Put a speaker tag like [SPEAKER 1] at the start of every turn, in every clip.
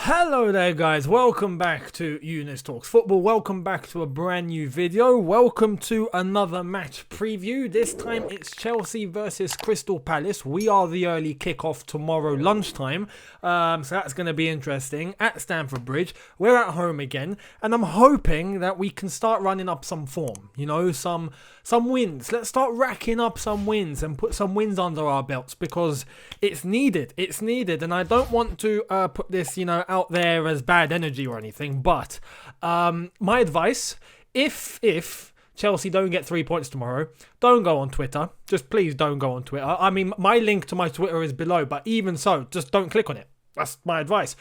[SPEAKER 1] Hello there guys, welcome back to Younes Talks Football, welcome back to a brand new video, welcome to another match preview. This time it's Chelsea versus Crystal Palace. We are the early kickoff tomorrow lunchtime, so that's going to be interesting at Stamford Bridge. We're at home again, and I'm hoping that we can start running up some form, you know, some wins. Let's start racking up some wins and put some wins under our belts because it's needed, and I don't want to put this, out there as bad energy or anything, but my advice, if Chelsea don't get 3 points tomorrow, don't go on Twitter. Just please don't go on Twitter. I mean, my link to my Twitter is below, but even so, just don't click on it. That's my advice,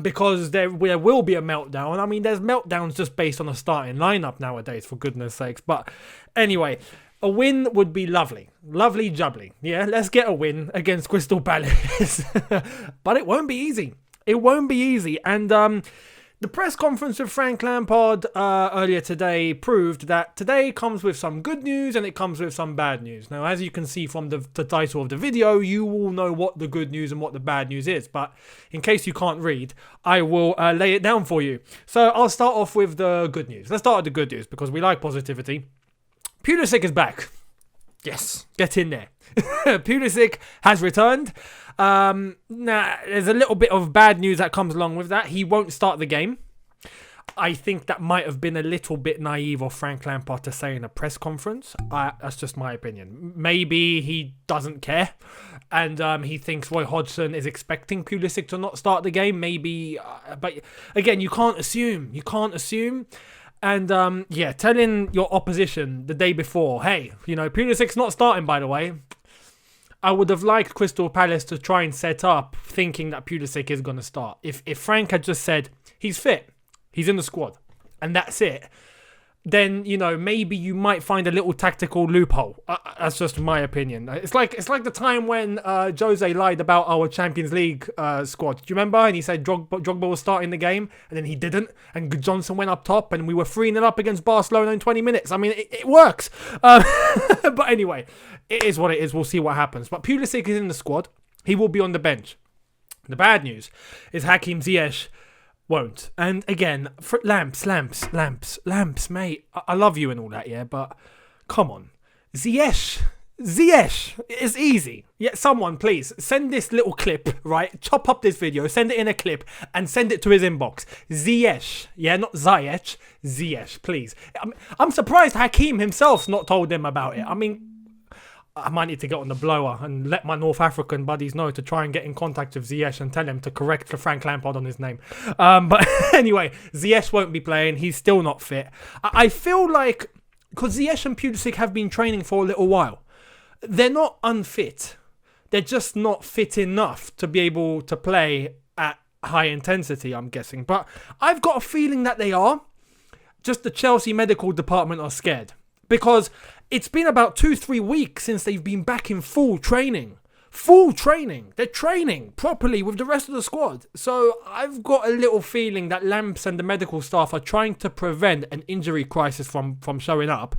[SPEAKER 1] because there will be a meltdown. I mean, there's meltdowns just based on a starting lineup nowadays, for goodness sakes. But anyway, a win would be lovely. Lovely jubbly. Yeah, let's get a win against Crystal Palace. But it won't be easy. It won't be easy. And the press conference with Frank Lampard earlier today proved that today comes with some good news and it comes with some bad news. Now, as you can see from the title of the video, you will know what the good news and what the bad news is. But in case you can't read, I will lay it down for you. So I'll start off with the good news. Let's start with the good news because we like positivity. Pulisic is back. Yes, get in there. Pulisic has returned. Now, there's a little bit of bad news that comes along with that. He won't start the game. I think that might have been a little bit naive of Frank Lampard to say in a press conference. That's just my opinion. Maybe he doesn't care, and he thinks Roy Hodgson is expecting Pulisic to not start the game. Maybe, but again, you can't assume. And telling your opposition the day before, hey, Pulisic's not starting, by the way. I would have liked Crystal Palace to try and set up thinking that Pulisic is going to start. If Frank had just said, he's fit, he's in the squad, and that's it, then, maybe you might find a little tactical loophole. That's just my opinion. It's like the time when Jose lied about our Champions League squad. Do you remember? And he said Drogba was starting the game, and then he didn't. And Johnson went up top, and we were 3-0 up against Barcelona in 20 minutes. I mean, it works. But anyway, it is what it is. We'll see what happens. But Pulisic is in the squad. He will be on the bench. The bad news is Hakim Ziyech won't. And again, lamps, mate. I love you and all that, yeah, but come on. Ziyech, it's easy. Yeah, someone, please, send this little clip, right? Chop up this video, send it in a clip, and send it to his inbox. Ziyech, yeah, not Ziyech, Ziyech, please. I'm surprised Hakim himself's not told them about it. I mean, I might need to get on the blower and let my North African buddies know to try and get in contact with Ziyech and tell him to correct the Frank Lampard on his name. But anyway, Ziyech won't be playing. He's still not fit. I feel like, because Ziyech and Pulisic have been training for a little while, they're not unfit. They're just not fit enough to be able to play at high intensity, I'm guessing. But I've got a feeling that they are. Just the Chelsea medical department are scared. Because it's been about 2-3 weeks since they've been back in full training. They're training properly with the rest of the squad. So I've got a little feeling that Lamps and the medical staff are trying to prevent an injury crisis from showing up.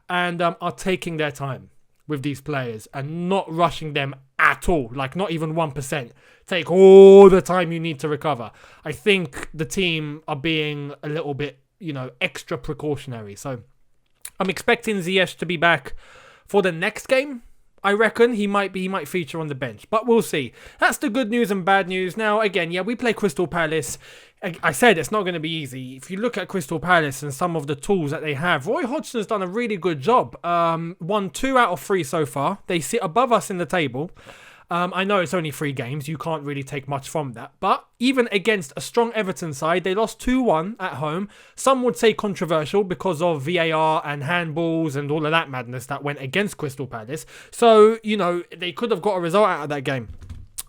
[SPEAKER 1] And are taking their time with these players and not rushing them at all. Like not even 1%. Take all the time you need to recover. I think the team are being a little bit, extra precautionary. So I'm expecting Ziyech to be back for the next game. I reckon he might feature on the bench, but we'll see. That's the good news and bad news. Now, again, we play Crystal Palace. I said it's not going to be easy. If you look at Crystal Palace and some of the tools that they have, Roy Hodgson's done a really good job. Won 2 out of 3 so far. They sit above us in the table. I know it's only 3 games. You can't really take much from that. But even against a strong Everton side, they lost 2-1 at home. Some would say controversial because of VAR and handballs and all of that madness that went against Crystal Palace. So, they could have got a result out of that game.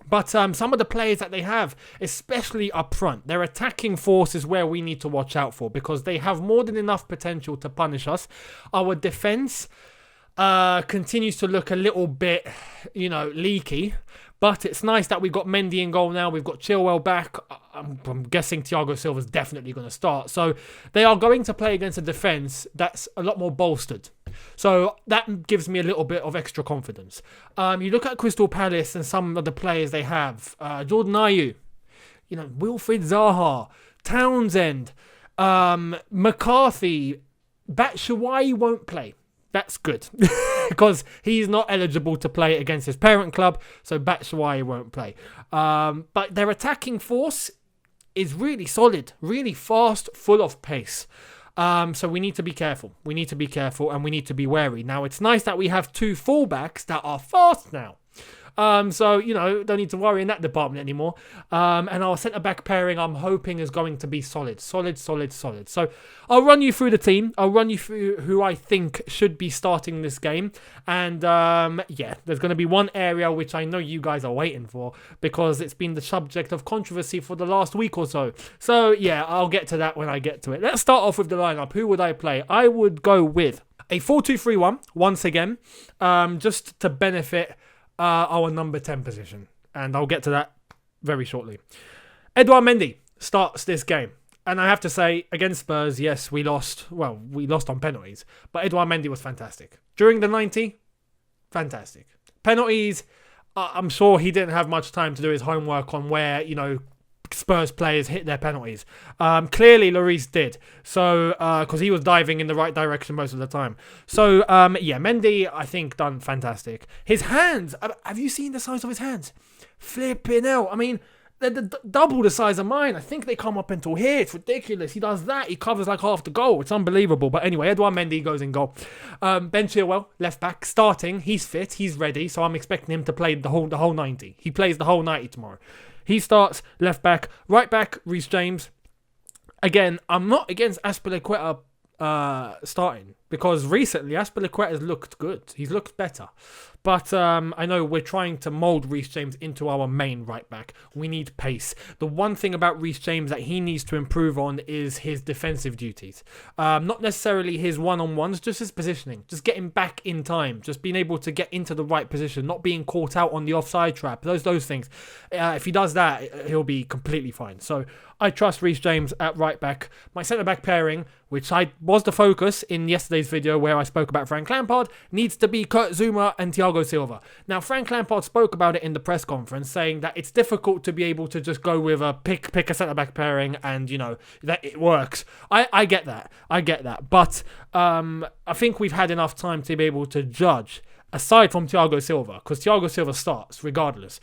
[SPEAKER 1] But some of the players that they have, especially up front, their attacking force is where we need to watch out for because they have more than enough potential to punish us. Our defence continues to look a little bit, leaky. But it's nice that we've got Mendy in goal now. We've got Chilwell back. I'm guessing Thiago Silva's definitely going to start. So they are going to play against a defence that's a lot more bolstered. So that gives me a little bit of extra confidence. You look at Crystal Palace and some of the players they have. Jordan Ayew. Wilfried Zaha, Townsend, McCarthy, Batshuayi won't play. That's good because he's not eligible to play against his parent club, so Batshuayi won't play. But their attacking force is really solid, really fast, full of pace. So we need to be careful. We need to be careful and we need to be wary. Now, it's nice that we have 2 fullbacks that are fast now. So, don't need to worry in that department anymore. And our centre-back pairing, I'm hoping, is going to be solid. So I'll run you through the team. I'll run you through who I think should be starting this game. And, there's going to be one area which I know you guys are waiting for because it's been the subject of controversy for the last week or so. So, yeah, I'll get to that when I get to it. Let's start off with the lineup. Who would I play? I would go with a 4-2-3-1 once again, just to benefit our number 10 position, and I'll get to that very shortly. Edouard Mendy starts this game, and I have to say, against Spurs, yes, we lost on penalties, but Edouard Mendy was fantastic. During the 90, fantastic. Penalties, I'm sure he didn't have much time to do his homework on where, Spurs players hit their penalties. Clearly, Lloris did. So, because he was diving in the right direction most of the time. So, Mendy, I think, done fantastic. His hands, have you seen the size of his hands? Flipping hell. I mean, they're double the size of mine. I think they come up until here. It's ridiculous. He does that. He covers like half the goal. It's unbelievable. But anyway, Edouard Mendy goes in goal. Ben Chilwell, left back, starting. He's fit. He's ready. So I'm expecting him to play the whole 90. He plays the whole 90 tomorrow. He starts left back, right back, Reece James. Again, I'm not against Azpilicueta starting because recently Azpilicueta has looked good. He's looked better. But I know we're trying to mould Reece James into our main right back. We need pace. The one thing about Reece James that he needs to improve on is his defensive duties. Not necessarily his one-on-ones, just his positioning. Just getting back in time. Just being able to get into the right position. Not being caught out on the offside trap. Those things. If he does that, he'll be completely fine. So I trust Reece James at right back. My centre-back pairing, which was the focus in yesterday's video where I spoke about Frank Lampard, needs to be Kurt Zouma and Thiago Silva. Now, Frank Lampard spoke about it in the press conference, saying that it's difficult to be able to just go with a pick a centre-back pairing and, that it works. I get that. But I think we've had enough time to be able to judge, aside from Thiago Silva, because Thiago Silva starts regardless,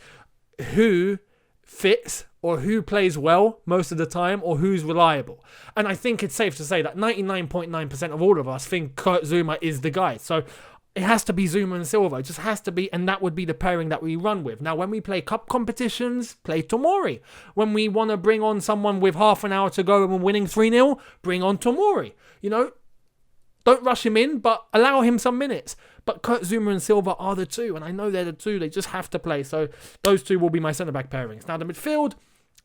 [SPEAKER 1] who fits or who plays well most of the time or who's reliable. And I think it's safe to say that 99.9% of all of us think Kurt Zouma is the guy. So it has to be Zouma and Silva. It just has to be, and that would be the pairing that we run with. Now, when we play cup competitions, play Tomori. When we want to bring on someone with half an hour to go and we're winning 3-0, bring on Tomori. Don't rush him in, but allow him some minutes. But Kurt Zouma and Silva are the two, and I know they're the two. They just have to play. So those two will be my centre-back pairings. Now, the midfield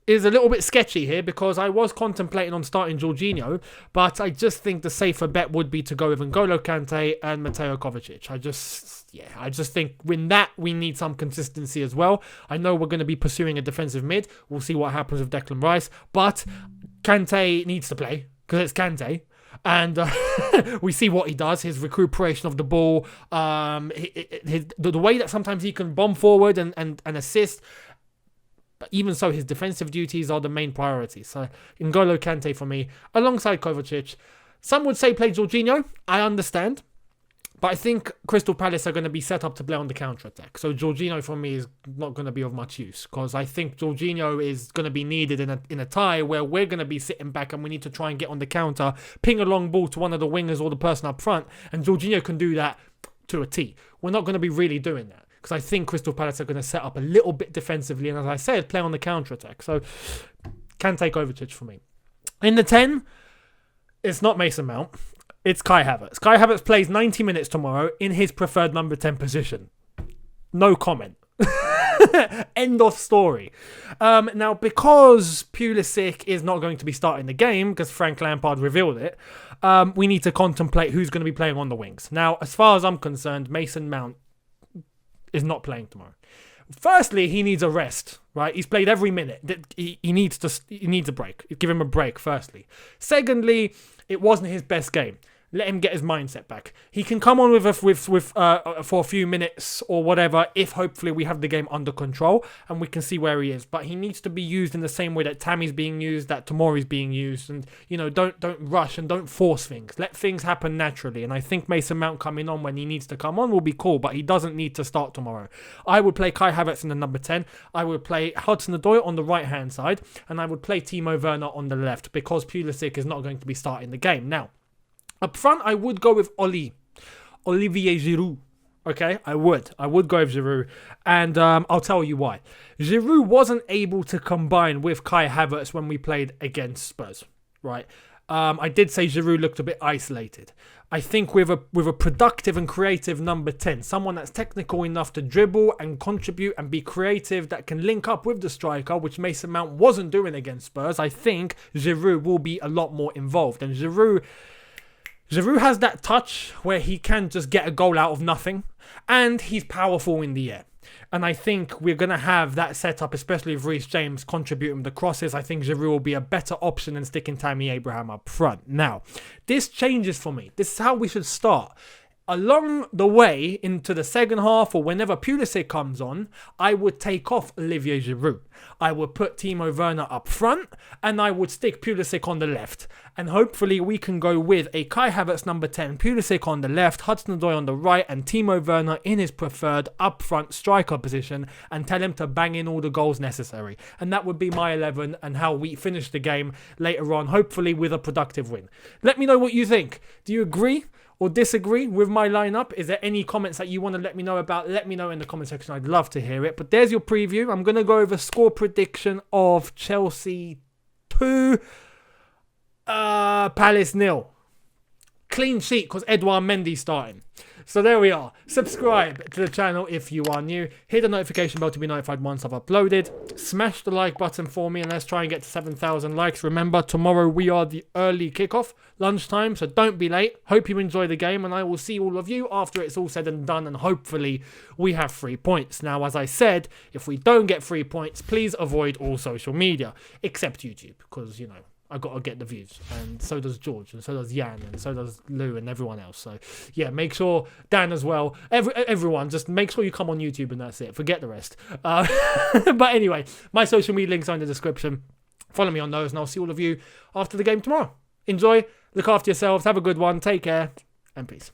[SPEAKER 1] is a little bit sketchy here because I was contemplating on starting Jorginho, but I just think the safer bet would be to go with N'Golo Kante and Mateo Kovacic. I just think in that we need some consistency as well. I know we're going to be pursuing a defensive mid. We'll see what happens with Declan Rice, but Kante needs to play because it's Kante. And we see what he does, his recuperation of the ball, the way that sometimes he can bomb forward and assist. But even so, his defensive duties are the main priority. So, N'Golo Kante for me, alongside Kovacic. Some would say play Jorginho. I understand. But I think Crystal Palace are going to be set up to play on the counter-attack. So, Jorginho for me is not going to be of much use. Because I think Jorginho is going to be needed in a tie where we're going to be sitting back and we need to try and get on the counter, ping a long ball to one of the wingers or the person up front. And Jorginho can do that to a T. We're not going to be really doing that. Because I think Crystal Palace are going to set up a little bit defensively. And as I said, play on the counter-attack. So, can take Kovacic for me. In the 10, it's not Mason Mount. It's Kai Havertz. Kai Havertz plays 90 minutes tomorrow in his preferred number 10 position. No comment. End of story. Now, because Pulisic is not going to be starting the game, because Frank Lampard revealed it, we need to contemplate who's going to be playing on the wings. Now, as far as I'm concerned, Mason Mount is not playing tomorrow. Firstly, he needs a rest, right? He's played every minute. He needs a break. Give him a break, firstly. Secondly, it wasn't his best game. Let him get his mindset back. He can come on for a few minutes or whatever if hopefully we have the game under control and we can see where he is. But he needs to be used in the same way that Tammy's being used, that Tomori's being used, and don't rush and don't force things. Let things happen naturally. And I think Mason Mount coming on when he needs to come on will be cool, but he doesn't need to start tomorrow. I would play Kai Havertz in the number 10. I would play Hudson-Odoi on the right hand side, and I would play Timo Werner on the left because Pulisic is not going to be starting the game now. Up front, I would go with Olivier Giroud. Okay, I would go with Giroud, and I'll tell you why. Giroud wasn't able to combine with Kai Havertz when we played against Spurs, right? I did say Giroud looked a bit isolated. I think with a productive and creative number 10, someone that's technical enough to dribble and contribute and be creative, that can link up with the striker, which Mason Mount wasn't doing against Spurs, I think Giroud will be a lot more involved. And Giroud has that touch where he can just get a goal out of nothing, and he's powerful in the air. And I think we're going to have that setup, especially with Reece James contributing the crosses. I think Giroud will be a better option than sticking Tammy Abraham up front. Now, this changes for me. This is how we should start. Along the way into the second half or whenever Pulisic comes on, I would take off Olivier Giroud. I would put Timo Werner up front and I would stick Pulisic on the left. And hopefully we can go with a Kai Havertz number 10, Pulisic on the left, Hudson-Odoi on the right, and Timo Werner in his preferred up front striker position, and tell him to bang in all the goals necessary. And that would be my 11 and how we finish the game later on, hopefully with a productive win. Let me know what you think. Do you agree or disagree with my lineup? Is there any comments that you want to let me know about? Let me know in the comment section. I'd love to hear it. But there's your preview. I'm going to go over score prediction of Chelsea 2, Palace 0. Clean sheet because Edouard Mendy starting. So there we are. Subscribe to the channel if you are new. Hit the notification bell to be notified once I've uploaded. Smash the like button for me and let's try and get to 7,000 likes. Remember, tomorrow we are the early kickoff, lunchtime, so don't be late. Hope you enjoy the game and I will see all of you after it's all said and done, and hopefully we have 3 points. Now, as I said, if we don't get 3 points, please avoid all social media, except YouTube, because, I got to get the views, and so does George, and so does Jan, and so does Lou, and everyone else. So yeah, make sure, Dan as well, everyone, just make sure you come on YouTube, and that's it. Forget the rest. But anyway, my social media links are in the description. Follow me on those, and I'll see all of you after the game tomorrow. Enjoy, look after yourselves, have a good one, take care, and peace.